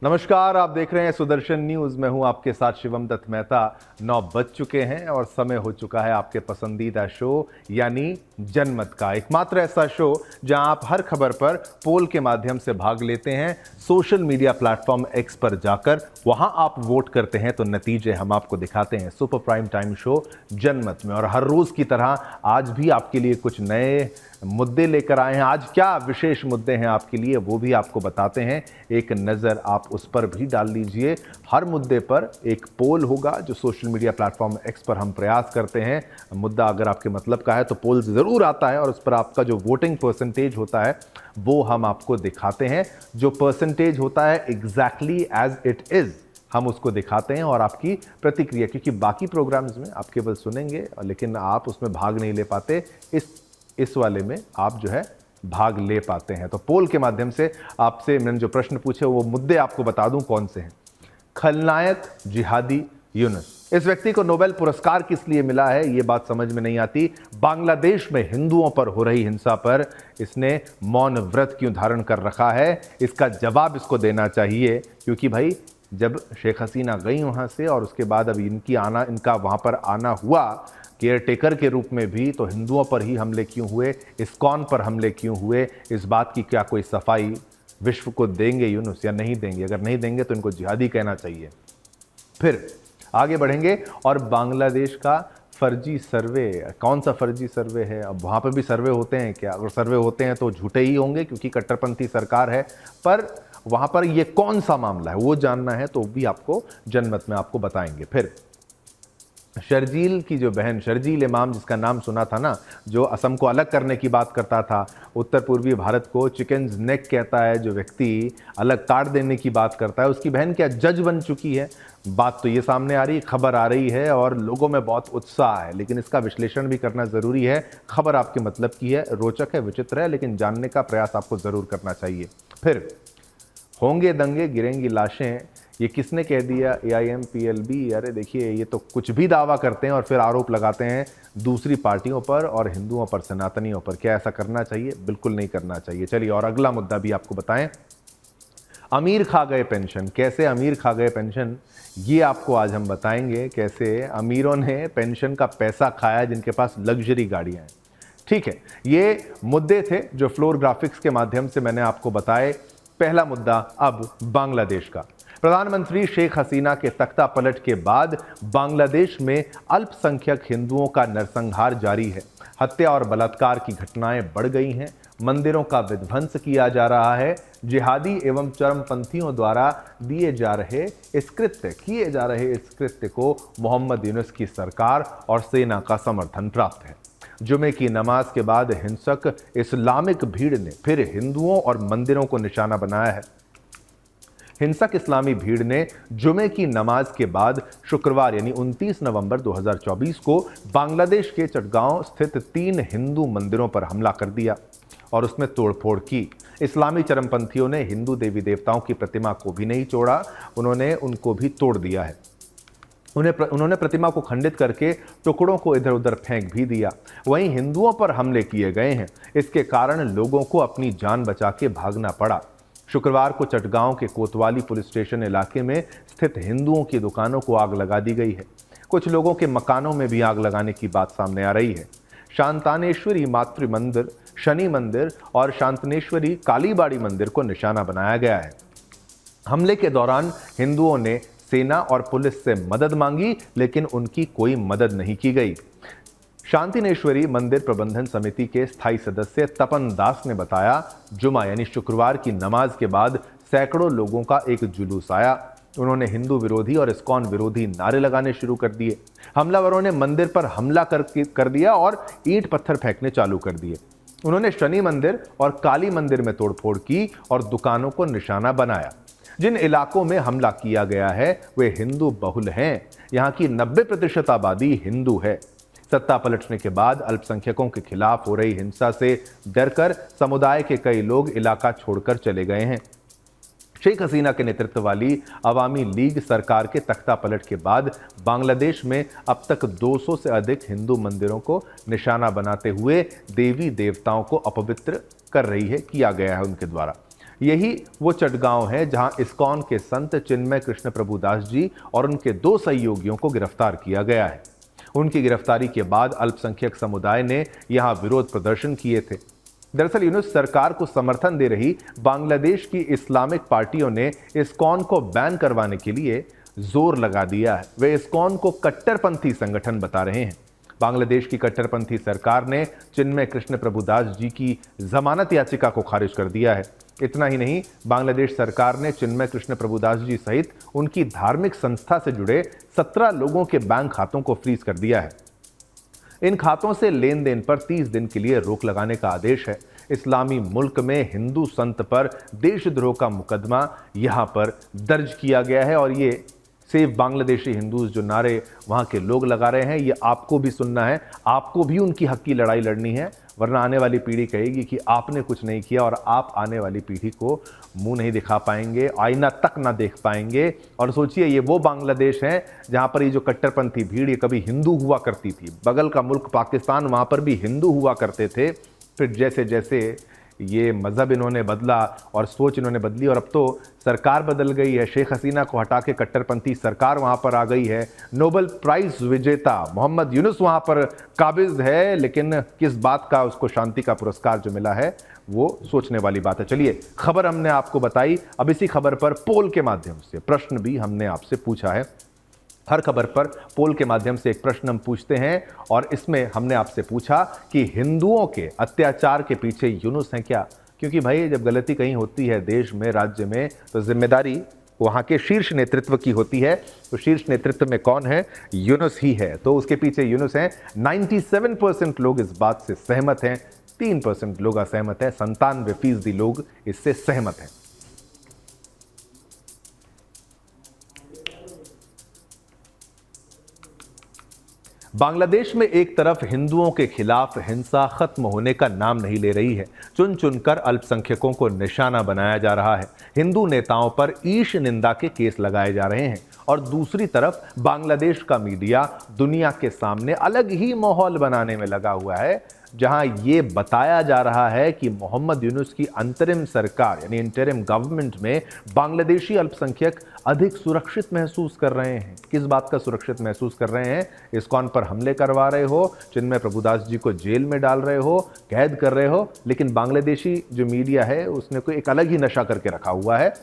नमस्कार, आप देख रहे हैं सुदर्शन न्यूज। मैं हूं आपके साथ शिवम दत्त मेहता। 9 बज चुके हैं और समय हो चुका है आपके पसंदीदा शो यानी जनमत का, एकमात्र ऐसा शो जहां आप हर खबर पर पोल के माध्यम से भाग लेते हैं। सोशल मीडिया प्लेटफॉर्म एक्स पर जाकर वहां आप वोट करते हैं तो नतीजे हम आपको दिखाते हैं सुपर प्राइम टाइम शो जनमत में। और हर रोज की तरह आज भी आपके लिए कुछ नए मुद्दे लेकर आए हैं। आज क्या विशेष मुद्दे हैं आपके लिए वो भी आपको बताते हैं, एक नज़र आप उस पर भी डाल लीजिए। हर मुद्दे पर एक पोल होगा जो सोशल मीडिया प्लेटफॉर्म एक्स पर हम प्रयास करते हैं। मुद्दा अगर आपके मतलब का है तो पोल ज़रूर आता है और उस पर आपका जो वोटिंग परसेंटेज होता है वो हम आपको दिखाते हैं। जो परसेंटेज होता है एग्जैक्टली एज इट इज़ हम उसको दिखाते हैं और आपकी प्रतिक्रिया, क्योंकि बाकी प्रोग्राम्स में आप केवल सुनेंगे लेकिन आप उसमें भाग नहीं ले पाते, इस वाले में आप जो है भाग ले पाते हैं। तो पोल के माध्यम से आपसे मैंने जो प्रश्न पूछे वो मुद्दे आपको बता दूं कौन से हैं। खलनायक जिहादी यूनुस, इस व्यक्ति को नोबेल पुरस्कार किस लिए मिला है ये बात समझ में नहीं आती। बांग्लादेश में हिंदुओं पर हो रही हिंसा पर इसने मौन व्रत क्यों धारण कर रखा है, इसका जवाब इसको देना चाहिए। क्योंकि भाई जब शेख हसीना गई वहां से और उसके बाद अब इनका वहां पर आना हुआ केयर टेकर के रूप में भी, तो हिंदुओं पर ही हमले क्यों हुए, इस्कॉन पर हमले क्यों हुए, इस बात की क्या कोई सफाई विश्व को देंगे यूनुस या नहीं देंगे? अगर नहीं देंगे तो इनको जिहादी कहना चाहिए। फिर आगे बढ़ेंगे और बांग्लादेश का फर्जी सर्वे, कौन सा फर्जी सर्वे है? अब वहाँ पर भी सर्वे होते हैं क्या? अगर सर्वे होते हैं तो झूठे ही होंगे क्योंकि कट्टरपंथी सरकार है। पर वहाँ पर ये कौन सा मामला है वो जानना है तो भी आपको जनमत में आपको बताएंगे। फिर शर्जील की जो बहन, शर्जील इमाम जिसका नाम सुना था ना, जो असम को अलग करने की बात करता था, उत्तर पूर्वी भारत को चिकन्स नेक कहता है, जो व्यक्ति अलग काट देने की बात करता है, उसकी बहन क्या जज बन चुकी है? बात तो ये सामने आ रही, खबर आ रही है और लोगों में बहुत उत्साह है, लेकिन इसका विश्लेषण भी करना ज़रूरी है। खबर आपके मतलब की है, रोचक है, विचित्र है, लेकिन जानने का प्रयास आपको ज़रूर करना चाहिए। फिर होंगे दंगे, गिरेंगी लाशें, ये किसने कह दिया? AIMPLB। अरे देखिए, ये तो कुछ भी दावा करते हैं और फिर आरोप लगाते हैं दूसरी पार्टियों पर और हिंदुओं पर, सनातनियों पर। क्या ऐसा करना चाहिए? बिल्कुल नहीं करना चाहिए। चलिए और अगला मुद्दा भी आपको बताएं। अमीर खा गए पेंशन, कैसे अमीर खा गए पेंशन ये आपको आज हम बताएंगे। कैसे अमीरों ने पेंशन का पैसा खाया जिनके पास लग्जरी गाड़ियां हैं। ठीक है, ये मुद्दे थे जो फ्लोर ग्राफिक्स के माध्यम से मैंने आपको बताए। पहला मुद्दा अब बांग्लादेश का। प्रधानमंत्री शेख हसीना के तख्ता पलट के बाद बांग्लादेश में अल्पसंख्यक हिंदुओं का नरसंहार जारी है। हत्या और बलात्कार की घटनाएं बढ़ गई हैं, मंदिरों का विध्वंस किया जा रहा है। जिहादी एवं चरमपंथियों द्वारा किए जा रहे इस कृत्य को मोहम्मद यूनुस की सरकार और सेना का समर्थन प्राप्त है। जुमे की नमाज के बाद हिंसक इस्लामिक भीड़ ने फिर हिंदुओं और मंदिरों को निशाना बनाया है। हिंसक इस्लामी भीड़ ने जुमे की नमाज के बाद शुक्रवार यानी 29 नवंबर 2024 को बांग्लादेश के चटगांव स्थित 3 हिंदू मंदिरों पर हमला कर दिया और उसमें तोड़फोड़ की। इस्लामी चरमपंथियों ने हिंदू देवी देवताओं की प्रतिमा को भी नहीं छोड़ा, उन्होंने उनको भी तोड़ दिया है। उन्होंने प्रतिमा को खंडित करके टुकड़ों को इधर उधर फेंक भी दिया। वहीं हिंदुओं पर हमले किए गए हैं। इसके कारण लोगों को अपनी जान बचा के भागना पड़ा। शुक्रवार को चटगांव के कोतवाली पुलिस स्टेशन इलाके में स्थित हिंदुओं की दुकानों को आग लगा दी गई है। कुछ लोगों के मकानों में भी आग लगाने की बात सामने आ रही है। शांतानेश्वरी मातृ मंदिर, शनि मंदिर और शांतनेश्वरी कालीबाड़ी मंदिर को निशाना बनाया गया है। हमले के दौरान हिंदुओं ने सेना और पुलिस से मदद मांगी, लेकिन उनकी कोई मदद नहीं की गई। शांतिनेश्वरी मंदिर प्रबंधन समिति के स्थायी सदस्य तपन दास ने बताया, जुमा यानी शुक्रवार की नमाज के बाद सैकड़ों लोगों का एक जुलूस आया। उन्होंने हिंदू विरोधी और इस्कॉन विरोधी नारे लगाने शुरू कर दिए। हमलावरों ने मंदिर पर हमला कर दिया और ईंट पत्थर फेंकने चालू कर दिए। उन्होंने शनि मंदिर और काली मंदिर में तोड़फोड़ की और दुकानों को निशाना बनाया। जिन इलाकों में हमला किया गया है वे हिंदू बहुल हैं। यहाँ की 90% आबादी हिंदू है। सत्ता पलटने के बाद अल्पसंख्यकों के खिलाफ हो रही हिंसा से डरकर समुदाय के कई लोग इलाका छोड़कर चले गए हैं। शेख हसीना के नेतृत्व वाली अवामी लीग सरकार के तख्ता पलट के बाद बांग्लादेश में अब तक 200 से अधिक हिंदू मंदिरों को निशाना बनाते हुए देवी देवताओं को अपवित्र कर रही है, किया गया है उनके द्वारा। यही वो चटगांव है जहां इस्कॉन के संत चिन्मय कृष्ण प्रभुदास जी और उनके 2 सहयोगियों को गिरफ्तार किया गया है। उनकी गिरफ्तारी के बाद अल्पसंख्यक समुदाय ने यहां विरोध प्रदर्शन किए थे। दरअसल यूनुस सरकार को समर्थन दे रही बांग्लादेश की इस्लामिक पार्टियों ने इस्कॉन को बैन करवाने के लिए जोर लगा दिया है। वे इस्कॉन को कट्टरपंथी संगठन बता रहे हैं। बांग्लादेश की कट्टरपंथी सरकार ने चिन्मय कृष्ण प्रभुदास जी की जमानत याचिका को खारिज कर दिया है। इतना ही नहीं, बांग्लादेश सरकार ने चिन्मय कृष्ण प्रभुदास जी सहित उनकी धार्मिक संस्था से जुड़े 17 लोगों के बैंक खातों को फ्रीज कर दिया है। इन खातों से लेन देन पर 30 दिन के लिए रोक लगाने का आदेश है। इस्लामी मुल्क में हिंदू संत पर देशद्रोह का मुकदमा यहां पर दर्ज किया गया है और ये सेव बांग्लादेशी हिंदूज जो नारे वहां के लोग लगा रहे हैं, ये आपको भी सुनना है, आपको भी उनकी हक की लड़ाई लड़नी है, वरना आने वाली पीढ़ी कहेगी कि आपने कुछ नहीं किया और आप आने वाली पीढ़ी को मुंह नहीं दिखा पाएंगे, आईना तक ना देख पाएंगे। और सोचिए, ये वो बांग्लादेश है जहां पर ये जो कट्टरपंथी भीड़ ये कभी हिंदू हुआ करती थी। बगल का मुल्क पाकिस्तान, वहां पर भी हिंदू हुआ करते थे। फिर जैसे जैसे ये मज़हब इन्होंने बदला और सोच इन्होंने बदली और अब तो सरकार बदल गई है। शेख हसीना को हटा के कट्टरपंथी सरकार वहाँ पर आ गई है। नोबेल प्राइज़ विजेता मोहम्मद यूनुस वहाँ पर काबिज है, लेकिन किस बात का उसको शांति का पुरस्कार जो मिला है वो सोचने वाली बात है। चलिए, खबर हमने आपको बताई। अब इसी खबर पर पोल के माध्यम से प्रश्न भी हमने आपसे पूछा है। हर खबर पर पोल के माध्यम से एक प्रश्न हम पूछते हैं और इसमें हमने आपसे पूछा कि हिंदुओं के अत्याचार के पीछे यूनुस हैं क्या? क्योंकि भाई जब गलती कहीं होती है देश में, राज्य में, तो जिम्मेदारी वहाँ के शीर्ष नेतृत्व की होती है। तो शीर्ष नेतृत्व में कौन है? यूनुस ही है। तो उसके पीछे यूनुस हैं। 97% लोग इस बात से सहमत हैं, 3% लोग असहमत हैं, 97% लोग इससे सहमत हैं। बांग्लादेश में एक तरफ हिंदुओं के खिलाफ हिंसा खत्म होने का नाम नहीं ले रही है, चुन चुनकर अल्पसंख्यकों को निशाना बनाया जा रहा है, हिंदू नेताओं पर ईश निंदा के केस लगाए जा रहे हैं और दूसरी तरफ बांग्लादेश का मीडिया दुनिया के सामने अलग ही माहौल बनाने में लगा हुआ है, जहां ये बताया जा रहा है कि मोहम्मद यूनुस की अंतरिम सरकार यानी इंटरिम गवर्नमेंट में बांग्लादेशी अल्पसंख्यक अधिक सुरक्षित महसूस कर रहे हैं। किस बात का सुरक्षित महसूस कर रहे हैं? इस्कॉन पर हमले करवा रहे हो, चिन्मय प्रभुदास जी को जेल में डाल रहे हो, कैद कर रहे हो, लेकिन बांग्लादेशी जो मीडिया है उसने कोई एक अलग ही नशा करके रखा हुआ है।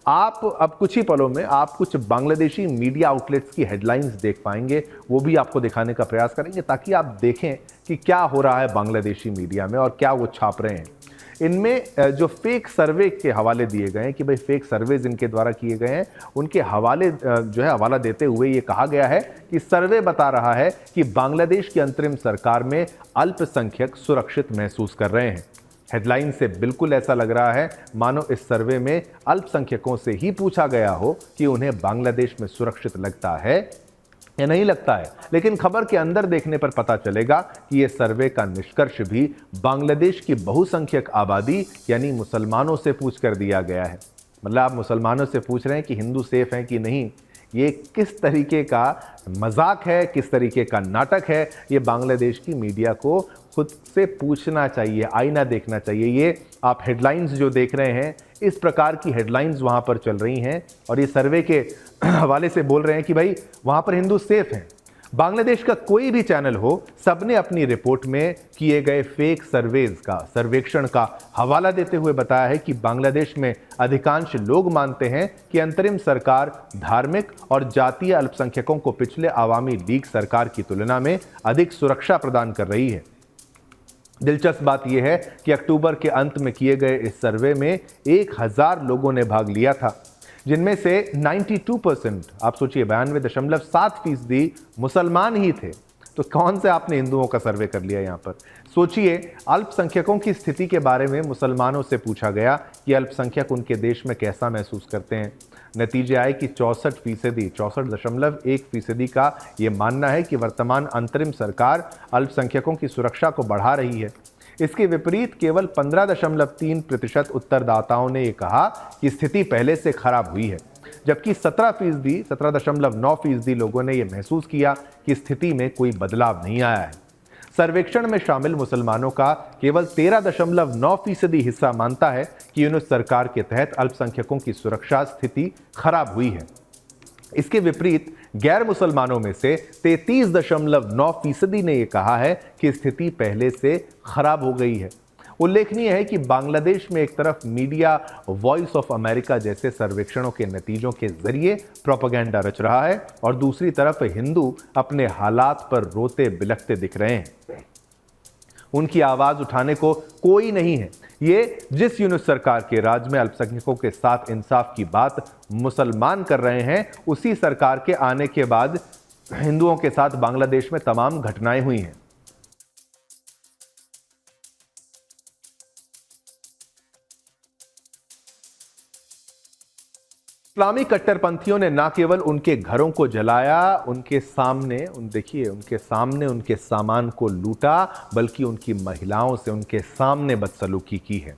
आप अब कुछ ही पलों में आप कुछ बांग्लादेशी मीडिया आउटलेट्स की हेडलाइंस देख पाएंगे, वो भी आपको दिखाने का प्रयास करेंगे ताकि आप देखें कि क्या हो रहा है बांग्लादेशी मीडिया में और क्या वो छाप रहे हैं। इनमें जो फेक सर्वे के हवाले दिए गए हैं कि भाई फेक सर्वेज इनके द्वारा किए गए हैं, उनके हवाले जो है हवाला देते हुए ये कहा गया है कि सर्वे बता रहा है कि बांग्लादेश की अंतरिम सरकार में अल्पसंख्यक सुरक्षित महसूस कर रहे हैं। हेडलाइन से बिल्कुल ऐसा लग रहा है मानो इस सर्वे में अल्पसंख्यकों से ही पूछा गया हो कि उन्हें बांग्लादेश में सुरक्षित लगता है या नहीं लगता है। लेकिन खबर के अंदर देखने पर पता चलेगा कि यह सर्वे का निष्कर्ष भी बांग्लादेश की बहुसंख्यक आबादी यानी मुसलमानों से पूछ कर दिया गया है। मतलब आप मुसलमानों से पूछ रहे हैं कि हिंदू सेफ हैं कि नहीं। ये किस तरीके का मजाक है, किस तरीके का नाटक है, ये बांग्लादेश की मीडिया को खुद से पूछना चाहिए, आईना देखना चाहिए। ये आप हेडलाइंस जो देख रहे हैं, इस प्रकार की हेडलाइंस वहाँ पर चल रही हैं और ये सर्वे के हवाले से बोल रहे हैं कि भाई वहाँ पर हिंदू सेफ हैं। बांग्लादेश का कोई भी चैनल हो, सबने अपनी रिपोर्ट में किए गए फेक सर्वेज का, सर्वेक्षण का हवाला देते हुए बताया है कि बांग्लादेश में अधिकांश लोग मानते हैं कि अंतरिम सरकार धार्मिक और जातीय अल्पसंख्यकों को पिछले आवामी लीग सरकार की तुलना में अधिक सुरक्षा प्रदान कर रही है। दिलचस्प बात यह है कि अक्टूबर के अंत में किए गए इस सर्वे में 1000 लोगों ने भाग लिया था, जिनमें से 92%, आप सोचिए 92.7% मुसलमान ही थे। तो कौन से आपने हिंदुओं का सर्वे कर लिया यहाँ पर? सोचिए, अल्पसंख्यकों की स्थिति के बारे में मुसलमानों से पूछा गया कि अल्पसंख्यक उनके देश में कैसा महसूस करते हैं। नतीजे आए कि 64.1% का ये मानना है कि वर्तमान अंतरिम सरकार अल्पसंख्यकों की सुरक्षा को बढ़ा रही है। इसके विपरीत केवल 15.3% उत्तरदाताओं ने यह कहा कि स्थिति पहले से खराब हुई है, जबकि 17.9% लोगों ने यह महसूस किया कि स्थिति में कोई बदलाव नहीं आया है। सर्वेक्षण में शामिल मुसलमानों का केवल 13.9% हिस्सा मानता है कि यूनुस सरकार के तहत अल्पसंख्यकों की सुरक्षा स्थिति खराब हुई है। इसके विपरीत गैर मुसलमानों में से 33.9% ने यह कहा है कि स्थिति पहले से खराब हो गई है। उल्लेखनीय है कि बांग्लादेश में एक तरफ मीडिया वॉइस ऑफ अमेरिका जैसे सर्वेक्षणों के नतीजों के जरिए प्रोपेगेंडा रच रहा है और दूसरी तरफ हिंदू अपने हालात पर रोते बिलखते दिख रहे हैं। उनकी आवाज उठाने को कोई नहीं है। ये जिस यूनुस सरकार के राज में अल्पसंख्यकों के साथ इंसाफ की बात मुसलमान कर रहे हैं, उसी सरकार के आने के बाद हिंदुओं के साथ बांग्लादेश में तमाम घटनाएं हुई हैं। इस्लामी कट्टरपंथियों ने न केवल उनके घरों को जलाया, उनके सामने उनके सामान को लूटा, बल्कि उनकी महिलाओं से उनके सामने बदसलूकी की है।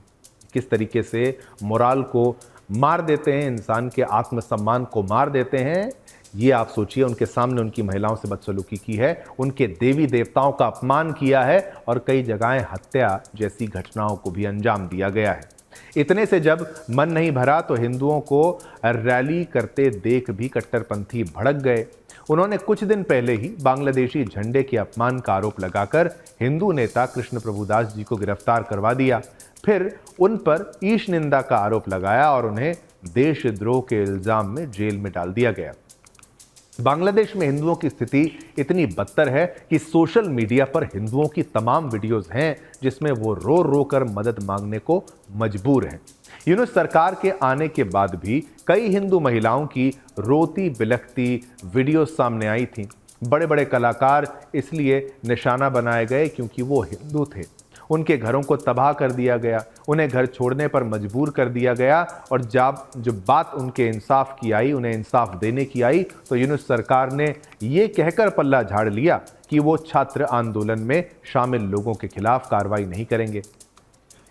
किस तरीके से मोराल को मार देते हैं, इंसान के आत्मसम्मान को मार देते हैं, ये आप सोचिए। उनके सामने उनकी महिलाओं से बदसलूकी की है, उनके देवी देवताओं का अपमान किया है और कई जगहें हत्या जैसी घटनाओं को भी अंजाम दिया गया है। इतने से जब मन नहीं भरा तो हिंदुओं को रैली करते देख भी कट्टरपंथी भड़क गए। उन्होंने कुछ दिन पहले ही बांग्लादेशी झंडे के अपमान का आरोप लगाकर हिंदू नेता कृष्ण प्रभुदास जी को गिरफ्तार करवा दिया। फिर उन पर ईश निंदा का आरोप लगाया और उन्हें देशद्रोह के इल्जाम में जेल में डाल दिया गया। बांग्लादेश में हिंदुओं की स्थिति इतनी बदतर है कि सोशल मीडिया पर हिंदुओं की तमाम वीडियोस हैं जिसमें वो रो रो कर मदद मांगने को मजबूर हैं। यूनुस सरकार के आने के बाद भी कई हिंदू महिलाओं की रोती बिलखती वीडियोस सामने आई थीं। बड़े बड़े कलाकार इसलिए निशाना बनाए गए क्योंकि वो हिंदू थे। उनके घरों को तबाह कर दिया गया, उन्हें घर छोड़ने पर मजबूर कर दिया गया और जब बात उनके इंसाफ की आई, उन्हें इंसाफ देने की आई, तो यूनुस सरकार ने ये कहकर पल्ला झाड़ लिया कि वो छात्र आंदोलन में शामिल लोगों के खिलाफ कार्रवाई नहीं करेंगे।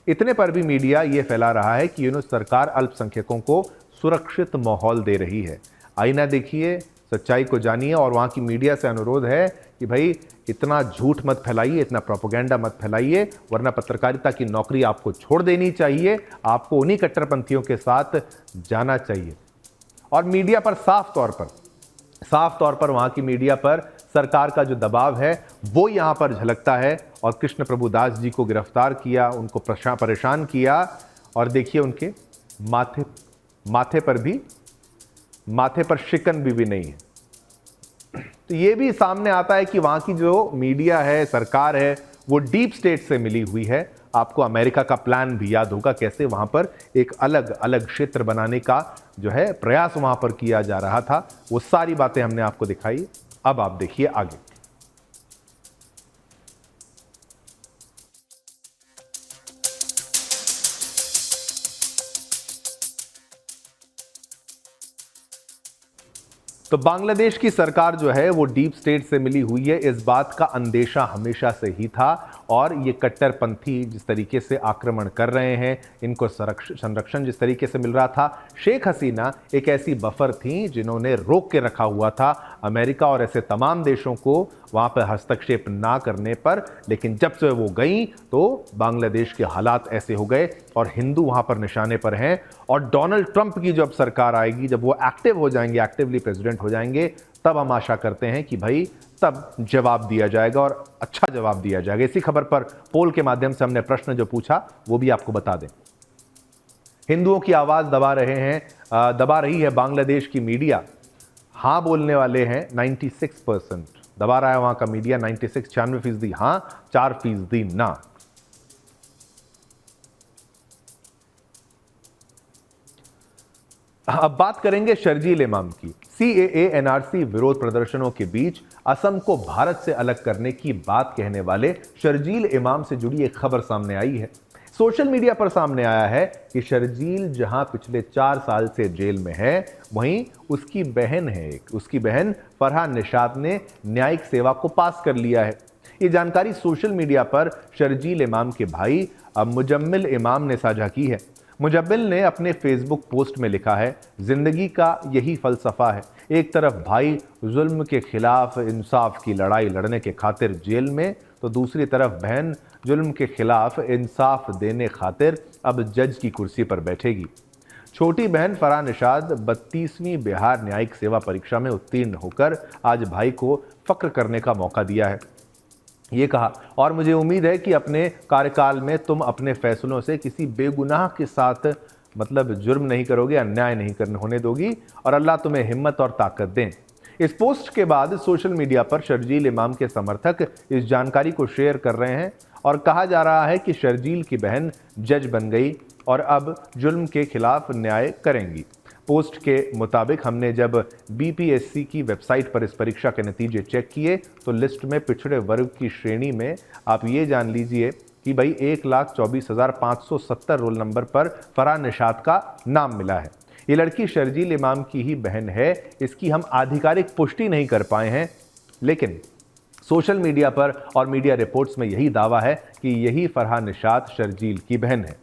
इतने पर भी मीडिया ये फैला रहा है कि यूनुस सरकार अल्पसंख्यकों को सुरक्षित माहौल दे रही है। आईना देखिए, सच्चाई को जानिए और वहाँ की मीडिया से अनुरोध है कि भाई इतना झूठ मत फैलाइए, इतना प्रोपेगेंडा मत फैलाइए, वरना पत्रकारिता की नौकरी आपको छोड़ देनी चाहिए। आपको उन्हीं कट्टरपंथियों के साथ जाना चाहिए। और मीडिया पर साफ तौर पर वहाँ की मीडिया पर सरकार का जो दबाव है वो यहाँ पर झलकता है। और कृष्ण प्रभुदास जी को गिरफ्तार किया, उनको परेशान किया और देखिए उनके माथे पर शिकन भी नहीं है। तो ये भी सामने आता है कि वहाँ की जो मीडिया है, सरकार है, वो डीप स्टेट से मिली हुई है। आपको अमेरिका का प्लान भी याद होगा, कैसे वहाँ पर एक अलग अलग क्षेत्र बनाने का जो है प्रयास वहाँ पर किया जा रहा था। वो सारी बातें हमने आपको दिखाई। अब आप देखिए आगे। तो बांग्लादेश की सरकार जो है वो डीप स्टेट से मिली हुई है, इस बात का अंदेशा हमेशा से ही था। और ये कट्टरपंथी जिस तरीके से आक्रमण कर रहे हैं, इनको संरक्षण जिस तरीके से मिल रहा था, शेख हसीना एक ऐसी बफर थी जिन्होंने रोक के रखा हुआ था अमेरिका और ऐसे तमाम देशों को वहाँ पर हस्तक्षेप ना करने पर। लेकिन जब से वो गई तो बांग्लादेश के हालात ऐसे हो गए और हिंदू वहाँ पर निशाने पर हैं। और डोनाल्ड ट्रंप की जब सरकार आएगी, जब वो एक्टिव हो जाएंगे, एक्टिवली प्रेसिडेंट हो जाएंगे, तब हम आशा करते हैं कि भाई तब जवाब दिया जाएगा और अच्छा जवाब दिया जाएगा। इसी खबर पर पोल के माध्यम से हमने प्रश्न जो पूछा वो भी आपको बता दें। हिंदुओं की आवाज दबा रही है बांग्लादेश की मीडिया। हाँ बोलने वाले हैं 96%, दबा रहा है वहां का मीडिया 96-96% हाँ, 4% ना। अब बात करेंगे शर्जील इमाम की। CAA NRC विरोध प्रदर्शनों के बीच असम को भारत से अलग करने की बात कहने वाले शर्जील इमाम से जुड़ी एक खबर सामने आई है। सोशल मीडिया पर सामने आया है कि शर्जील जहां पिछले 4 साल से जेल में है, वहीं उसकी बहन फरहान निशात ने न्यायिक सेवा को पास कर लिया है। ये जानकारी सोशल मीडिया पर शर्जील इमाम के भाई मुजम्मिल इमाम ने साझा की है। मुजब्बिल ने अपने फेसबुक पोस्ट में लिखा है, जिंदगी का यही फलसफा है। एक तरफ भाई जुल्म के खिलाफ इंसाफ की लड़ाई लड़ने के खातिर जेल में, तो दूसरी तरफ बहन जुल्म के खिलाफ इंसाफ देने खातिर अब जज की कुर्सी पर बैठेगी। छोटी बहन फराह निशाद 32वीं बिहार न्यायिक सेवा परीक्षा में उत्तीर्ण होकर आज भाई को फक्र करने का मौका दिया है। ये कहा, और मुझे उम्मीद है कि अपने कार्यकाल में तुम अपने फैसलों से किसी बेगुनाह के साथ जुर्म नहीं करोगे, अन्याय नहीं करने होने दोगी, और अल्लाह तुम्हें हिम्मत और ताकत दें। इस पोस्ट के बाद सोशल मीडिया पर शर्जील इमाम के समर्थक इस जानकारी को शेयर कर रहे हैं और कहा जा रहा है कि शर्जील की बहन जज बन गई और अब जुल्म के खिलाफ न्याय करेंगी। पोस्ट के मुताबिक हमने जब बीपीएससी की वेबसाइट पर इस परीक्षा के नतीजे चेक किए तो लिस्ट में पिछड़े वर्ग की श्रेणी में आप ये जान लीजिए कि भाई 1,24,570 रोल नंबर पर फराह निशाद का नाम मिला है। ये लड़की शर्जील इमाम की ही बहन है। इसकी हम आधिकारिक पुष्टि नहीं कर पाए हैं, लेकिन सोशल मीडिया पर और मीडिया रिपोर्ट्स में यही दावा है कि यही फराह निशाद शर्जील की बहन है।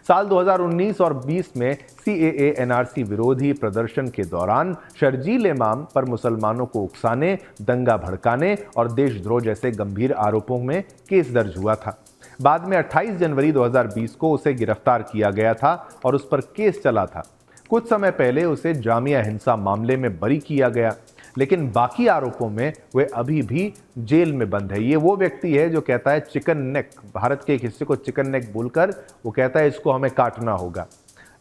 साल 2019 और 20 में सीएए एनआरसी विरोधी प्रदर्शन के दौरान शर्जील इमाम पर मुसलमानों को उकसाने, दंगा भड़काने और देशद्रोह जैसे गंभीर आरोपों में केस दर्ज हुआ था। बाद में 28 जनवरी 2020 को उसे गिरफ्तार किया गया था और उस पर केस चला था। कुछ समय पहले उसे जामिया हिंसा मामले में बरी किया गया, लेकिन बाकी आरोपों में वे अभी भी जेल में बंद है। ये वो व्यक्ति है जो कहता है चिकन नेक, भारत के एक हिस्से को चिकन नेक बोलकर वो कहता है इसको हमें काटना होगा।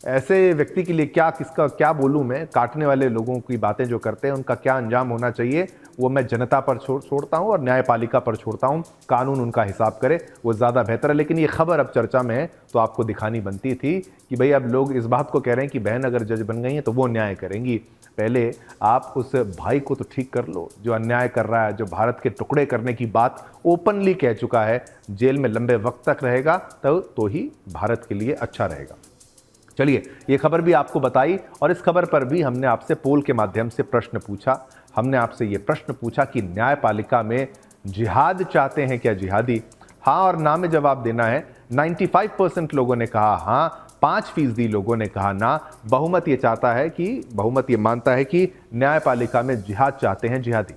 ऐसे व्यक्ति के लिए क्या बोलूं मैं। काटने वाले लोगों की बातें जो करते हैं उनका क्या अंजाम होना चाहिए वो मैं जनता पर छोड़ता हूं और न्यायपालिका पर छोड़ता हूं। कानून उनका हिसाब करे, वो ज़्यादा बेहतर है। लेकिन ये खबर अब चर्चा में है तो आपको दिखानी बनती थी कि भाई अब लोग इस बात को कह रहे हैं कि बहन अगर जज बन गई हैं तो वो न्याय करेंगी। पहले आप उस भाई को तो ठीक कर लो जो अन्याय कर रहा है, जो भारत के टुकड़े करने की बात ओपनली कह चुका है, जेल में लंबे वक्त तक रहेगा तो ही भारत के लिए अच्छा रहेगा। चलिए, ये खबर भी आपको बताई और इस खबर पर भी हमने आपसे पोल के माध्यम से प्रश्न पूछा। हमने आपसे ये प्रश्न पूछा कि न्यायपालिका में जिहाद चाहते हैं क्या जिहादी? हाँ और ना में जवाब देना है। 95% लोगों ने कहा हाँ, 5% लोगों ने कहा ना। बहुमत ये मानता है कि न्यायपालिका में जिहाद चाहते हैं जिहादी।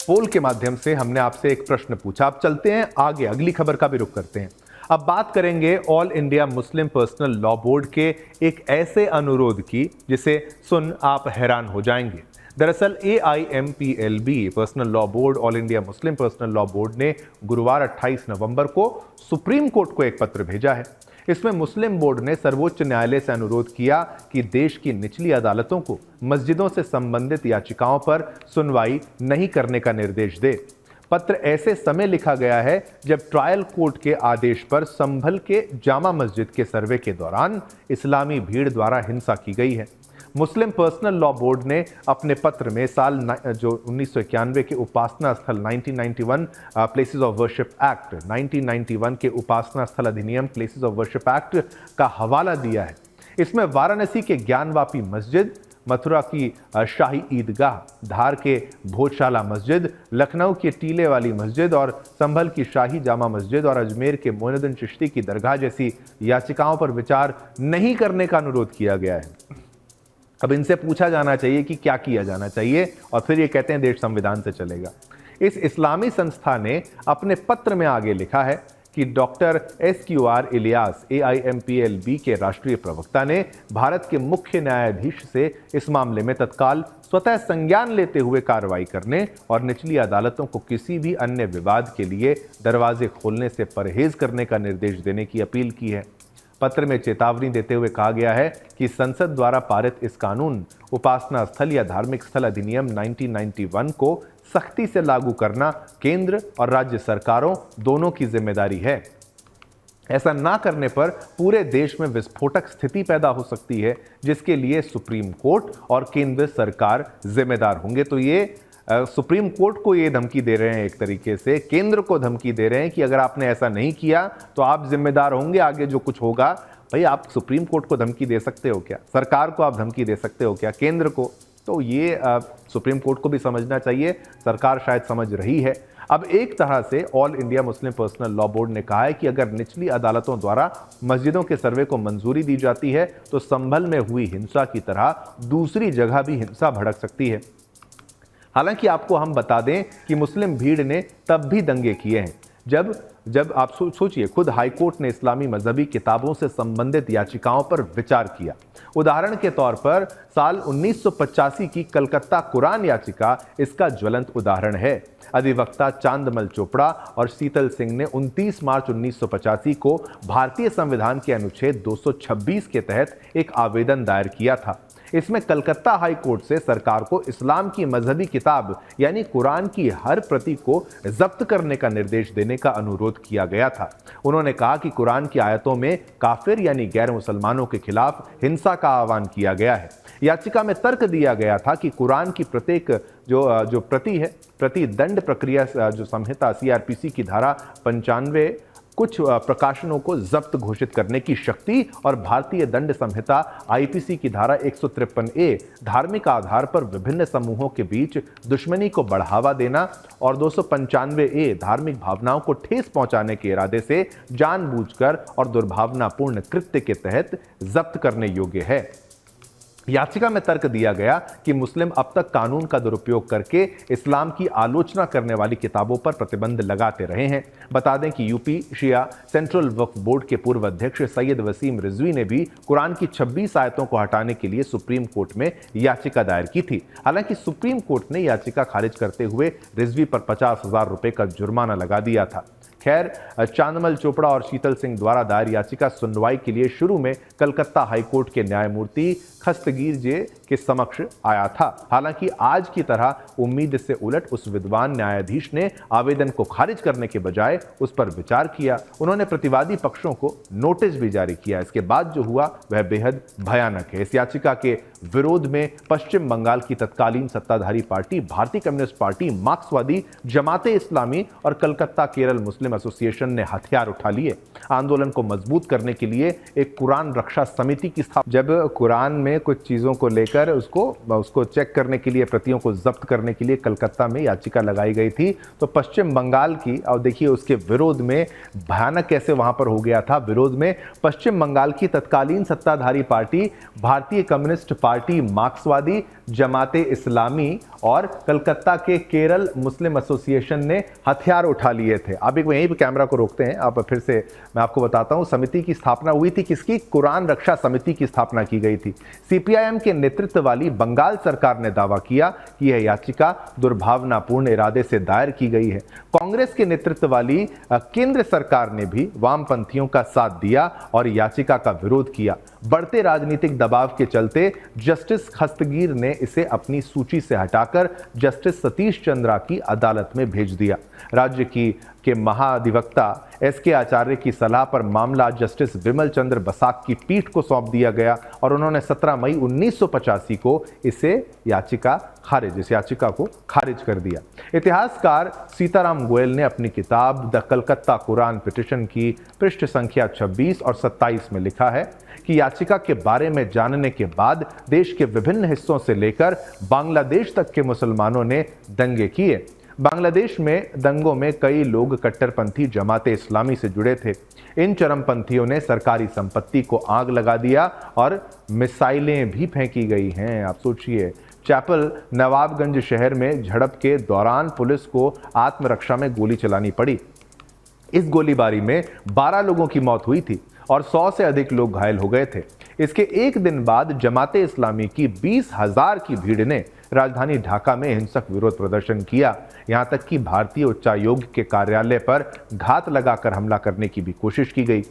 पोल के माध्यम से हमने आपसे एक प्रश्न पूछा। अब चलते हैं आगे, अगली खबर का भी रुख करते हैं। अब बात करेंगे all India Muslim personal law board के एक ऐसे अनुरोध की जिसे सुन आप हैरान हो जाएंगे। दरअसल AIMPLB personal law board, all India Muslim personal law board ने गुरुवार 28 नवंबर को सुप्रीम कोर्ट को एक पत्र भेजा है। इसमें मुस्लिम बोर्ड ने सर्वोच्च न्यायालय से अनुरोध किया कि देश की निचली अदालतों को मस्जिदों से संबंधित याचिकाओं पर सुनवाई नहीं करने का निर्देश दे। पत्र ऐसे समय लिखा गया है जब ट्रायल कोर्ट के आदेश पर संभल के जामा मस्जिद के सर्वे के दौरान इस्लामी भीड़ द्वारा हिंसा की गई है। मुस्लिम पर्सनल लॉ बोर्ड ने अपने पत्र में साल 1991 के उपासना स्थल 1991 प्लेसेस ऑफ वर्शिप एक्ट 1991 के उपासना स्थल अधिनियम प्लेसेस ऑफ वर्शिप एक्ट का हवाला दिया है। इसमें वाराणसी के ज्ञानवापी मस्जिद, मथुरा की शाही ईदगाह, धार के भोजशाला मस्जिद, लखनऊ की टीले वाली मस्जिद और संभल की शाही जामा मस्जिद और अजमेर के मोइनुद्दीन चिश्ती की दरगाह जैसी याचिकाओं पर विचार नहीं करने का अनुरोध किया गया है। अब इनसे पूछा जाना चाहिए कि क्या किया जाना चाहिए और फिर ये कहते हैं देश संविधान से चलेगा। इस इस्लामी संस्था ने अपने पत्र में आगे लिखा है कि डॉक्टर SQR इलियास AIMPLB के राष्ट्रीय प्रवक्ता ने भारत के मुख्य न्यायाधीश से इस मामले में तत्काल स्वतः संज्ञान लेते हुए कार्रवाई करने और निचली अदालतों को किसी भी अन्य विवाद के लिए दरवाजे खोलने से परहेज करने का निर्देश देने की अपील की है। पत्र में चेतावनी देते हुए कहा गया है कि संसद द्वारा पारित इस कानून उपासना स्थल या धार्मिक स्थल अधिनियम 1991 को सख्ती से लागू करना केंद्र और राज्य सरकारों दोनों की जिम्मेदारी है। ऐसा ना करने पर पूरे देश में विस्फोटक स्थिति पैदा हो सकती है जिसके लिए सुप्रीम कोर्ट और केंद्र सरकार जिम्मेदार होंगे। तो ये सुप्रीम कोर्ट को ये धमकी दे रहे हैं, एक तरीके से केंद्र को धमकी दे रहे हैं कि अगर आपने ऐसा नहीं किया तो आप जिम्मेदार होंगे, आगे जो कुछ होगा। भाई आप सुप्रीम कोर्ट को धमकी दे सकते हो क्या? सरकार को आप धमकी दे सकते हो क्या? केंद्र को? तो ये सुप्रीम कोर्ट को भी समझना चाहिए, सरकार शायद समझ रही है। अब एक तरह से all India Muslim personal law board ने कहा है कि अगर निचली अदालतों द्वारा मस्जिदों के सर्वे को मंजूरी दी जाती है तो संभल में हुई हिंसा की तरह दूसरी जगह भी हिंसा भड़क सकती है। हालांकि आपको हम बता दें कि मुस्लिम भीड़ ने तब भी दंगे किए हैं जब आप सोचिए, खुद हाईकोर्ट ने इस्लामी मजहबी किताबों से संबंधित याचिकाओं पर विचार किया। उदाहरण के तौर पर साल 1985 की कलकत्ता कुरान याचिका इसका ज्वलंत उदाहरण है। अधिवक्ता चांदमल चोपड़ा और शीतल सिंह ने 29 मार्च 1985 को भारतीय संविधान के अनुच्छेद 226 के तहत एक आवेदन दायर किया था। इसमें कलकत्ता हाई कोर्ट से सरकार को इस्लाम की मजहबी किताब यानी कुरान की हर प्रति को जब्त करने का निर्देश देने का अनुरोध किया गया था। उन्होंने कहा कि कुरान की आयतों में काफिर यानी गैर मुसलमानों के खिलाफ हिंसा का आह्वान किया गया है। याचिका में तर्क दिया गया था कि कुरान की प्रत्येक जो प्रति है, प्रति दंड प्रक्रिया जो संहिता CRPC की धारा 95 कुछ प्रकाशनों को जब्त घोषित करने की शक्ति और भारतीय दंड संहिता IPC की धारा 153A धार्मिक आधार पर विभिन्न समूहों के बीच दुश्मनी को बढ़ावा देना और 295A धार्मिक भावनाओं को ठेस पहुंचाने के इरादे से जानबूझकर और दुर्भावनापूर्ण कृत्य के तहत जब्त करने योग्य है। याचिका में तर्क दिया गया कि मुस्लिम अब तक कानून का दुरुपयोग करके इस्लाम की आलोचना करने वाली किताबों पर प्रतिबंध लगाते रहे हैं। बता दें कि यूपी शिया सेंट्रल वक्फ बोर्ड के पूर्व अध्यक्ष सैयद वसीम रिजवी ने भी कुरान की 26 आयतों को हटाने के लिए सुप्रीम कोर्ट में याचिका दायर की थी। हालांकि सुप्रीम कोर्ट ने याचिका खारिज करते हुए रिजवी पर 50,000 रुपए का जुर्माना लगा दिया था। खैर, चांदमल चोपड़ा और शीतल सिंह द्वारा दायर याचिका सुनवाई के लिए शुरू में कलकत्ता हाईकोर्ट के न्यायमूर्ति खस्तगीर जे के समक्ष आया था। हालांकि आज की तरह उम्मीद से उलट उस विद्वान न्यायाधीश ने आवेदन को खारिज करने के बजाय उस पर विचार किया। उन्होंने प्रतिवादी पक्षों को नोटिस भी जारी किया। इसके बाद जो हुआ वह बेहद भयानक है। इस याचिका के विरोध में पश्चिम बंगाल की तत्कालीन सत्ताधारी पार्टी भारतीय कम्युनिस्ट पार्टी, मार्क्सवादी, जमाते इस्लामी और कलकत्ता केरल मुस्लिम एसोसिएशन ने हथियार उठा लिए। आंदोलन को मजबूत करने के लिए एक कुरान रक्षा समिति की स्थापना। जब कुरान में कुछ चीज़ों को लेकर उसको चेक करने के लिए, प्रतियों को जब्त करने के लिए कलकत्ता में याचिका लगाई गई थी, तो पश्चिम बंगाल की, और देखिए उसके विरोध में भयानक कैसे वहां पर हो गया था, विरोध में पश्चिम बंगाल की तत्कालीन सत्ताधारी पार्टी भारतीय कम्युनिस्ट पार्टी, मार्क्सवादी, जमाते इस्लामी और कलकत्ता के केरल मुस्लिम एसोसिएशन ने हथियार उठा लिए थे। आप एक यहीं पे कैमरा को रोकते हैं, आप फिर से मैं आपको बताता हूं। समिति की स्थापना हुई थी किसकी? कुरान रक्षा समिति की स्थापना की गई थी। CPIM के नेतृत्व वाली बंगाल सरकार ने दावा किया कि यह याचिका दुर्भावनापूर्ण इरादे से दायर की गई है। कांग्रेस के नेतृत्व वाली केंद्र सरकार ने भी वामपंथियों का साथ दिया और याचिका का विरोध किया। बढ़ते राजनीतिक दबाव के चलते जस्टिस खस्तगीर ने इसे अपनी सूची से हटाकर जस्टिस सतीश चंद्रा की अदालत में भेज दिया। राज्य के महाधिवक्ता SK आचार्य की सलाह पर मामला जस्टिस विमल चंद्र बसाक की पीठ को सौंप दिया गया और उन्होंने 17 मई 1985 को इस याचिका को खारिज कर दिया। इतिहासकार सीताराम गोयल ने अपनी किताब द कलकत्ता कुरान पिटिशन की पृष्ठ संख्या 26 और 27 में लिखा है कि याचिका के बारे में जानने के बाद देश के विभिन्न हिस्सों से लेकर बांग्लादेश तक के मुसलमानों ने दंगे किए। बांग्लादेश में दंगों में कई लोग कट्टरपंथी जमाते इस्लामी से जुड़े थे। इन चरमपंथियों ने सरकारी संपत्ति को आग लगा दिया और मिसाइलें भी फेंकी गई हैं। आप सोचिए, चैपल नवाबगंज शहर में झड़प के दौरान पुलिस को आत्मरक्षा में गोली चलानी पड़ी। इस गोलीबारी में 12 लोगों की मौत हुई थी और 100 से अधिक लोग घायल हो गए थे। इसके एक दिन बाद जमाते इस्लामी की 20,000 की भीड़ ने राजधानी ढाका में हिंसक विरोध प्रदर्शन किया। यहां तक कि भारतीय उच्चायोग के कार्यालय पर घात लगाकर हमला करने की भी कोशिश की गई।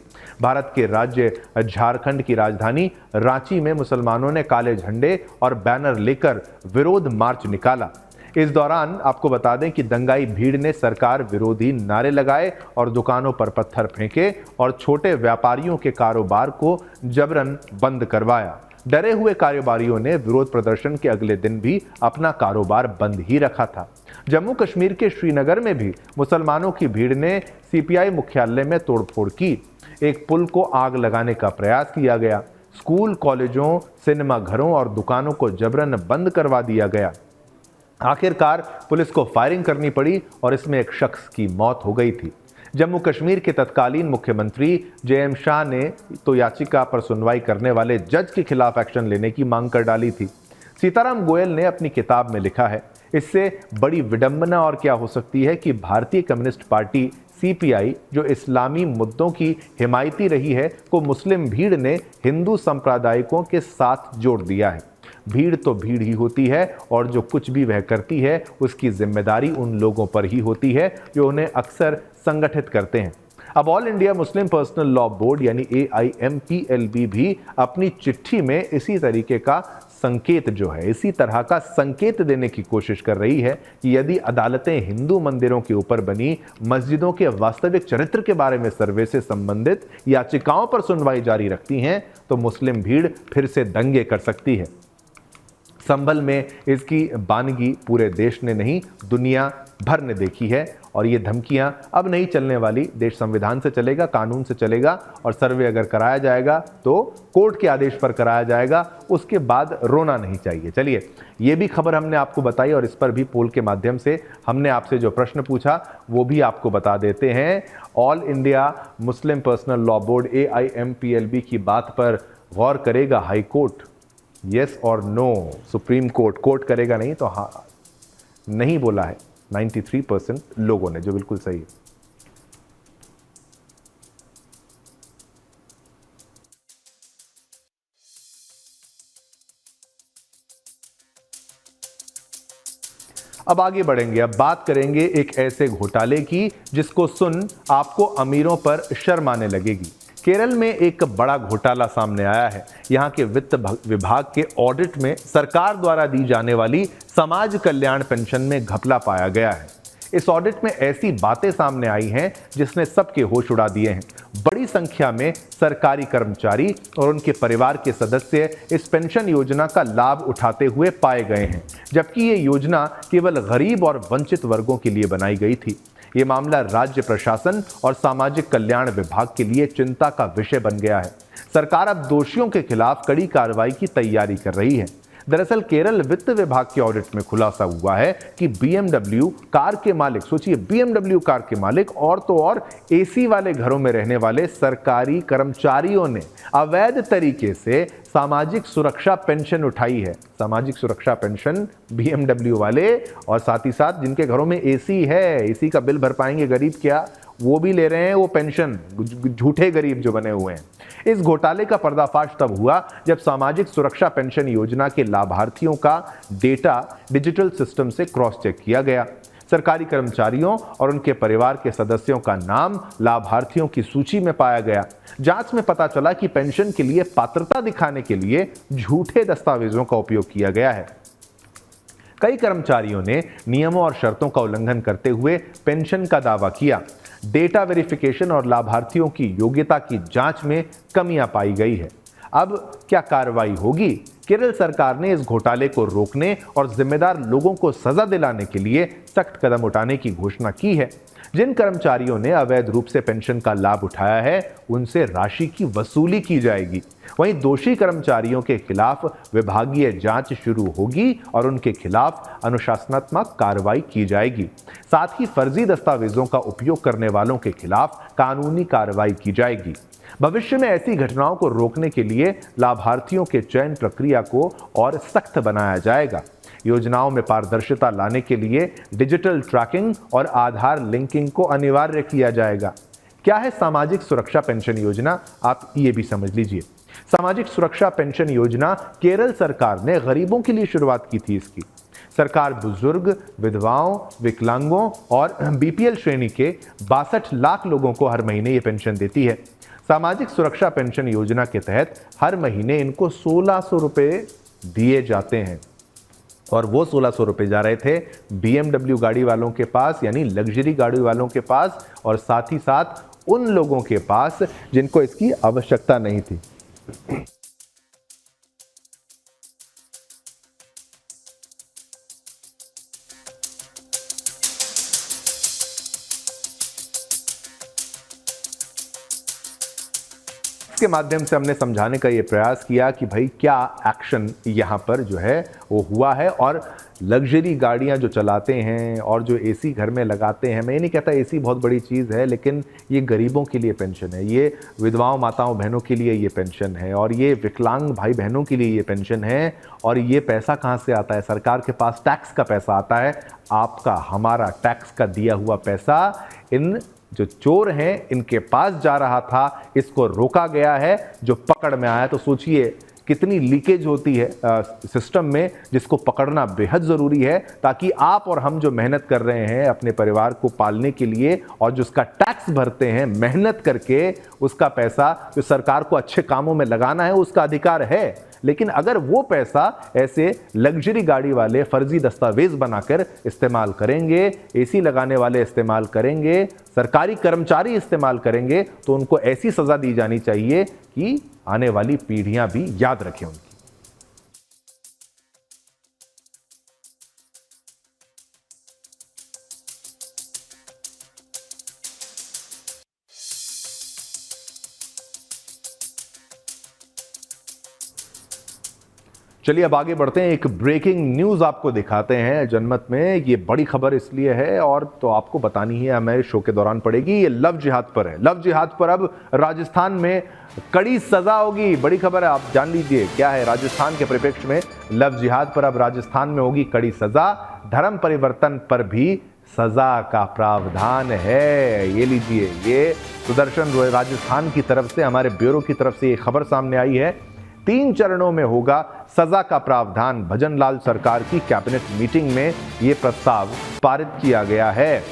भारत के राज्य झारखंड की राजधानी रांची में मुसलमानों ने काले झंडे और बैनर लेकर विरोध मार्च निकाला। इस दौरान आपको बता दें कि दंगाई भीड़ ने सरकार विरोधी नारे लगाए और दुकानों पर पत्थर फेंके और छोटे व्यापारियों के कारोबार को जबरन बंद करवाया। डरे हुए कारोबारियों ने विरोध प्रदर्शन के अगले दिन भी अपना कारोबार बंद ही रखा था। जम्मू कश्मीर के श्रीनगर में भी मुसलमानों की भीड़ ने सीपीआई मुख्यालय में तोड़फोड़ की। एक पुल को आग लगाने का प्रयास किया गया। स्कूल, कॉलेजों, सिनेमा घरों और दुकानों को जबरन बंद करवा दिया गया। आखिरकार पुलिस को फायरिंग करनी पड़ी और इसमें एक शख्स की मौत हो गई थी। जम्मू कश्मीर के तत्कालीन मुख्यमंत्री जेएम शाह ने तो याचिका पर सुनवाई करने वाले जज के खिलाफ एक्शन लेने की मांग कर डाली थी। सीताराम गोयल ने अपनी किताब में लिखा है, इससे बड़ी विडंबना और क्या हो सकती है कि भारतीय कम्युनिस्ट पार्टी सीपीआई, जो इस्लामी मुद्दों की हिमायती रही है, को मुस्लिम भीड़ ने हिंदू सांप्रदायिकों के साथ जोड़ दिया है। भीड़ तो भीड़ ही होती है और जो कुछ भी वह करती है उसकी जिम्मेदारी उन लोगों पर ही होती है जो उन्हें अक्सर संगठित करते हैं। अब all India Muslim personal law board यानी AIMPLB भी अपनी चिट्ठी में इसी तरीके का संकेत इसी तरह का संकेत देने की कोशिश कर रही है कि यदि अदालतें हिंदू मंदिरों के ऊपर बनी मस्जिदों के वास्तविक चरित्र के बारे में सर्वे से संबंधित याचिकाओं पर सुनवाई जारी रखती हैं तो मुस्लिम भीड़ फिर से दंगे कर सकती है। संभल में इसकी बानगी पूरे देश ने नहीं, दुनिया भर ने देखी है और ये धमकियां अब नहीं चलने वाली। देश संविधान से चलेगा, कानून से चलेगा और सर्वे अगर कराया जाएगा तो कोर्ट के आदेश पर कराया जाएगा, उसके बाद रोना नहीं चाहिए। चलिए, ये भी खबर हमने आपको बताई और इस पर भी पोल के माध्यम से हमने आपसे जो प्रश्न पूछा वो भी आपको बता देते हैं। All India Muslim personal law board AIMPLB की बात पर गौर करेगा हाई कोर्ट? यस और नो? सुप्रीम कोर्ट करेगा नहीं तो हाँ नहीं बोला है 93% लोगों ने, जो बिल्कुल सही है। अब आगे बढ़ेंगे, अब बात करेंगे एक ऐसे घोटाले की जिसको सुन आपको अमीरों पर शर्म आने लगेगी। केरल में एक बड़ा घोटाला सामने आया है। यहाँ के वित्त विभाग के ऑडिट में सरकार द्वारा दी जाने वाली समाज कल्याण पेंशन में घपला पाया गया है। इस ऑडिट में ऐसी बातें सामने आई हैं जिसने सबके होश उड़ा दिए हैं। बड़ी संख्या में सरकारी कर्मचारी और उनके परिवार के सदस्य इस पेंशन योजना का लाभ उठाते हुए पाए गए हैं, जबकि ये योजना केवल गरीब और वंचित वर्गों के लिए बनाई गई थी। ये मामला राज्य प्रशासन और सामाजिक कल्याण विभाग के लिए चिंता का विषय बन गया है। सरकार अब दोषियों के खिलाफ कड़ी कार्रवाई की तैयारी कर रही है। दरअसल केरल वित्त विभाग के ऑडिट में खुलासा हुआ है कि BMW कार के मालिक, सोचिए BMW कार के मालिक और तो और AC वाले घरों में रहने वाले सरकारी कर्मचारियों ने अवैध तरीके से सामाजिक सुरक्षा पेंशन उठाई है। सामाजिक सुरक्षा पेंशन BMW वाले और साथ ही साथ जिनके घरों में AC है, AC का बिल भर पाएंगे गरीब क्या, वो भी ले रहे हैं वो पेंशन, झूठे गरीब जो बने हुए हैं। इस घोटाले का पर्दाफाश तब हुआ जब सामाजिक सुरक्षा पेंशन योजना के लाभार्थियों का डेटा डिजिटल सिस्टम से क्रॉस चेक किया गया। सरकारी कर्मचारियों और उनके परिवार के सदस्यों का नाम लाभार्थियों की सूची में पाया गया। जांच में पता चला कि पेंशन के लिए पात्रता दिखाने के लिए झूठे दस्तावेजों का उपयोग किया गया है। कई कर्मचारियों ने नियमों और शर्तों का उल्लंघन करते हुए पेंशन का दावा किया। डेटा वेरिफिकेशन और लाभार्थियों की योग्यता की जांच में कमियां पाई गई है। अब क्या कार्रवाई होगी? केरल सरकार ने इस घोटाले को रोकने और जिम्मेदार लोगों को सजा दिलाने के लिए सख्त कदम उठाने की घोषणा की है। जिन कर्मचारियों ने अवैध रूप से पेंशन का लाभ उठाया है उनसे राशि की वसूली की जाएगी। वहीं दोषी कर्मचारियों के खिलाफ विभागीय जांच शुरू होगी और उनके खिलाफ अनुशासनात्मक कार्रवाई की जाएगी। साथ ही फर्जी दस्तावेजों का उपयोग करने वालों के खिलाफ कानूनी कार्रवाई की जाएगी। भविष्य में ऐसी घटनाओं को रोकने के लिए लाभार्थियों के चयन प्रक्रिया को और सख्त बनाया जाएगा। योजनाओं में पारदर्शिता लाने के लिए डिजिटल ट्रैकिंग और आधार लिंकिंग को अनिवार्य किया जाएगा। क्या है सामाजिक सुरक्षा पेंशन योजना? आप ये भी समझ लीजिए। सामाजिक सुरक्षा पेंशन योजना केरल सरकार ने गरीबों के लिए शुरुआत की थी। इसकी सरकार बुजुर्ग, विधवाओं, विकलांगों और BPL श्रेणी के 62 लाख लोगों को हर महीने ये पेंशन देती है। सामाजिक सुरक्षा पेंशन योजना के तहत हर महीने इनको 1600 रुपए दिए जाते हैं और वो 1600 रुपए जा रहे थे BMW गाड़ी वालों के पास, यानी लग्जरी गाड़ी वालों के पास, और साथ ही साथ उन लोगों के पास जिनको इसकी आवश्यकता नहीं थी। के माध्यम से हमने समझाने का ये प्रयास किया कि भाई क्या एक्शन यहाँ पर जो है वो हुआ है। और लग्जरी गाड़ियाँ जो चलाते हैं और जो एसी घर में लगाते हैं, मैं ये नहीं कहता एसी बहुत बड़ी चीज़ है, लेकिन ये गरीबों के लिए पेंशन है, ये विधवाओं माताओं बहनों के लिए ये पेंशन है, और ये विकलांग भाई बहनों के लिए ये पेंशन है। और ये पैसा कहाँ से आता है? सरकार के पास टैक्स का पैसा आता है, आपका हमारा टैक्स का दिया हुआ पैसा इन जो चोर हैं इनके पास जा रहा था। इसको रोका गया है, जो पकड़ में आया। तो सोचिए कितनी लीकेज होती है सिस्टम में, जिसको पकड़ना बेहद ज़रूरी है, ताकि आप और हम जो मेहनत कर रहे हैं अपने परिवार को पालने के लिए और जो उसका टैक्स भरते हैं मेहनत करके, उसका पैसा जो सरकार को अच्छे कामों में लगाना है उसका अधिकार है। लेकिन अगर वो पैसा ऐसे लग्जरी गाड़ी वाले फर्जी दस्तावेज बनाकर इस्तेमाल करेंगे, एसी लगाने वाले इस्तेमाल करेंगे, सरकारी कर्मचारी इस्तेमाल करेंगे, तो उनको ऐसी सज़ा दी जानी चाहिए कि आने वाली पीढ़ियां भी याद रखें उनकी। चलिए अब आगे बढ़ते हैं। एक ब्रेकिंग न्यूज़ आपको दिखाते हैं जनमत में। ये बड़ी खबर इसलिए है और तो आपको बतानी ही हमारे शो के दौरान पड़ेगी। ये लव जिहाद पर है। लव जिहाद पर अब राजस्थान में कड़ी सजा होगी। बड़ी खबर है, आप जान लीजिए क्या है। राजस्थान के परिप्रेक्ष्य में लव जिहाद पर अब राजस्थान में होगी कड़ी सजा। धर्म परिवर्तन पर भी सजा का प्रावधान है। ये लीजिए, ये सुदर्शन राजस्थान की तरफ से, हमारे ब्यूरो की तरफ से ये खबर सामने आई है। 3 चरणों में होगा सजा का प्रावधान। भजनलाल सरकार की कैबिनेट मीटिंग में यह प्रस्ताव पारित किया गया है।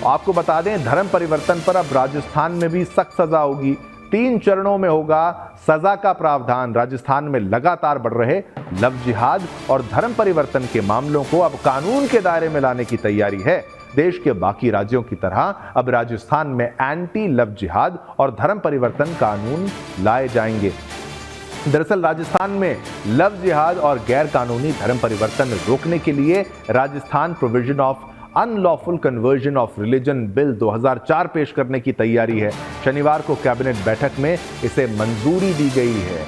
आपको बता दें, धर्म परिवर्तन पर अब राजस्थान में भी सख्त सजा होगी। 3 चरणों में होगा सजा का प्रावधान। राजस्थान में लगातार बढ़ रहे लव जिहाद और धर्म परिवर्तन के मामलों को अब कानून के दायरे में लाने की तैयारी है। देश के बाकी राज्यों की तरह अब राजस्थान में एंटी लव जिहाद और धर्म परिवर्तन कानून लाए जाएंगे। दरअसल राजस्थान में लव जिहाद और गैर कानूनी धर्म परिवर्तन रोकने के लिए Rajasthan provision of unlawful conversion of religion bill 2004 पेश करने की तैयारी है। शनिवार को कैबिनेट बैठक में इसे मंजूरी दी गई है।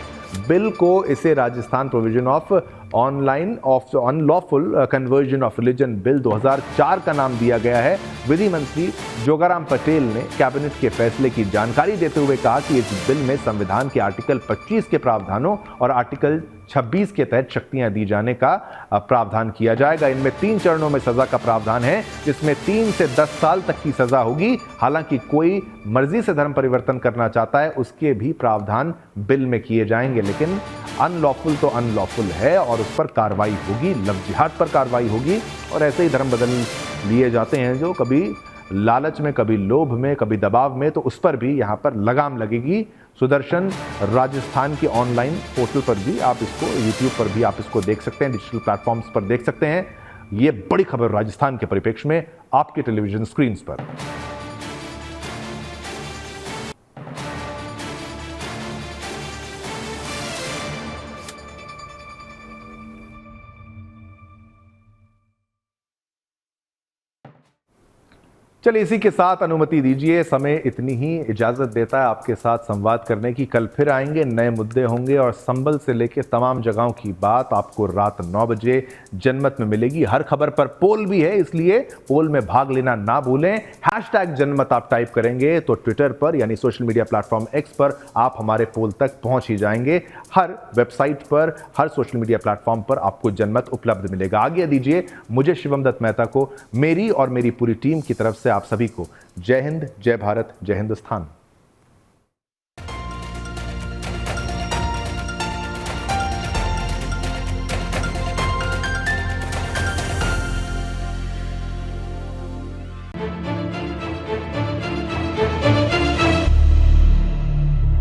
बिल को इसे Rajasthan provision of online off unlawful conversion of religion bill 2004 का नाम दिया गया है। विधि मंत्री जोगाराम पटेल ने कैबिनेट के फैसले की जानकारी देते हुए कहा कि इस बिल में संविधान के आर्टिकल 25 के प्रावधानों और आर्टिकल 26 के तहत शक्तियां दी जाने का प्रावधान किया जाएगा। इनमें 3 चरणों में सजा का प्रावधान है, जिसमें 3 से 10 साल तक की सजा होगी। हालांकि कोई मर्जी से धर्म परिवर्तन करना चाहता है, उसके भी प्रावधान बिल में किए जाएंगे। लेकिन अनलॉफुल तो अनलॉफुल है और उस पर कार्रवाई होगी, लव जिहाद पर कार्रवाई होगी। और ऐसे ही धर्म बदल लिए जाते हैं जो कभी लालच में, कभी लोभ में, कभी दबाव में, तो उस पर भी यहाँ पर लगाम लगेगी। सुदर्शन राजस्थान की ऑनलाइन पोर्टल पर भी आप इसको, यूट्यूब पर भी आप इसको देख सकते हैं, डिजिटल प्लेटफॉर्म्स पर देख सकते हैं। ये बड़ी खबर राजस्थान के परिप्रेक्ष्य में आपके टेलीविजन स्क्रीन पर। चलिए इसी के साथ अनुमति दीजिए, समय इतनी ही इजाज़त देता है आपके साथ संवाद करने की। कल फिर आएंगे, नए मुद्दे होंगे और संबल से लेकर तमाम जगहों की बात आपको रात 9 बजे जनमत में मिलेगी। हर खबर पर पोल भी है, इसलिए पोल में भाग लेना ना भूलें। हैशटैग जनमत आप टाइप करेंगे तो ट्विटर पर यानी सोशल मीडिया प्लेटफॉर्म एक्स पर आप हमारे पोल तक पहुंच ही जाएंगे। हर वेबसाइट पर, हर सोशल मीडिया प्लेटफॉर्म पर आपको जनमत उपलब्ध मिलेगा। आगे दीजिए मुझे शिवम दत्त मेहता को, मेरी और मेरी पूरी टीम की तरफ से आप सभी को जय हिंद, जय भारत, जय हिंदुस्तान।